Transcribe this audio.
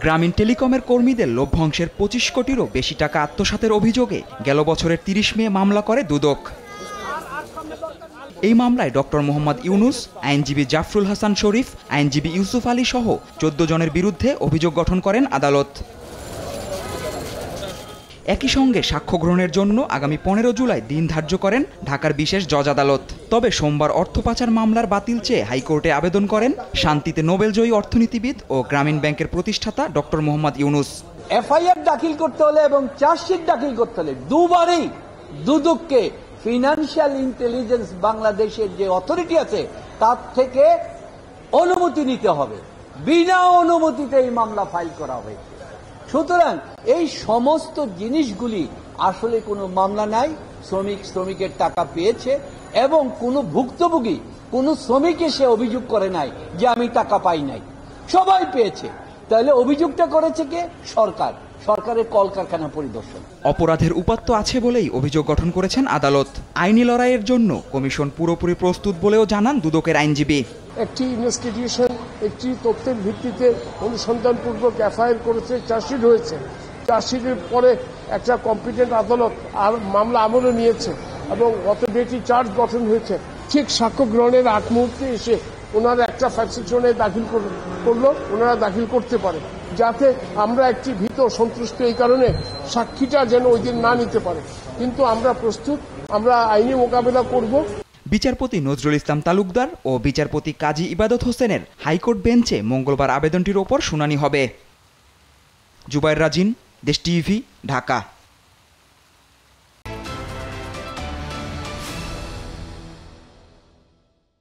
গ্রামীণ টেলিকমের কর্মীদের লভ্যাংশের ২৫ কোটিরও বেশি টাকা আত্মসাতের অভিযোগে গেল বছরের ৩০ মে মামলা করে দুদক। এই মামলায় ডক্টর মোহাম্মদ ইউনুস, আইনজীবী জাফরুল হাসান শরীফ, আইনজীবী ইউসুফ আলী সহ ১৪ জনের বিরুদ্ধে অভিযোগ গঠন করেন আদালত। একই সঙ্গে সাক্ষ্য গ্রহণের জন্য আগামী ১৫ জুলাই দিন ধার্য করেন ঢাকার বিশেষ জজ আদালত। তবে সোমবার অর্থ পাচার মামলার বাতিল চেয়ে হাইকোর্টে আবেদন করেন শান্তিতে নোবেলজয়ী অর্থনীতিবিদ ও গ্রামীণ ব্যাংকের প্রতিষ্ঠাতা ডক্টর মোহাম্মদ ইউনুস। এফআইআর দাখিল করতে হলে এবং চার্জশিট দাখিল করতে হলে দুবারই দুদককে ফিনান্সিয়াল ইন্টেলিজেন্স বাংলাদেশের যে অথরিটি আছে তার থেকে অনুমতি নিতে হবে। বিনা অনুমতিতে এই মামলা ফাইল করা হয়েছে। সুতরাং এই সমস্ত জিনিসগুলি আসলে কোনো মামলা নাই। শ্রমিকের টাকা পেয়েছে এবং কোনো ভুক্তভোগী কোনো শ্রমিক এসে অভিযোগ করে নাই যে আমি টাকা পাই নাই, সবাই পেয়েছে। তাহলে অভিযোগটা করেছে কে? সরকারের কলকারখানা পরিদর্শন। অপরাধের উপাত্ত আছে বলেই অভিযোগ গঠন করেছেন আদালত। আইনি লড়াইয়ের জন্য কমিশন পুরোপুরি প্রস্তুত বলেও জানান দুদকের আইনজীবী। একটি ইনভেস্টিগেশন, একটি তথ্যের ভিত্তিতে অনুসন্ধানপূর্বক এফআইআর করেছে, চার্জশিট হয়েছে। চার্জশিটের পরে একটা কম্পিটেন্ট আদালত আর মামলা আমলে নিয়েছে এবং অথরিটি চার্জ গঠন হয়েছে। ঠিক সাক্ষ্য গ্রহণের আগ মুহূর্তে এসে ওনারা একটা ফ্যাক্সিশনে দাখিল করলো, ওনারা দাখিল করতে পারে, যাতে আমরা একটি ভীত সন্তুষ্ট এই কারণে সাক্ষীটা যেন ওই দিন না নিতে পারে। কিন্তু আমরা প্রস্তুত, আমরা আইনি মোকাবেলা করব। বিচারপতি নজরুল ইসলাম তালুকদার ও বিচারপতি কাজী ইবাদত হোসেনের হাইকোর্ট বেঞ্চে মঙ্গলবার আবেদনটির ওপর শুনানি হবে। জুবায়ের রাজিন, দেশ টিভি, ঢাকা।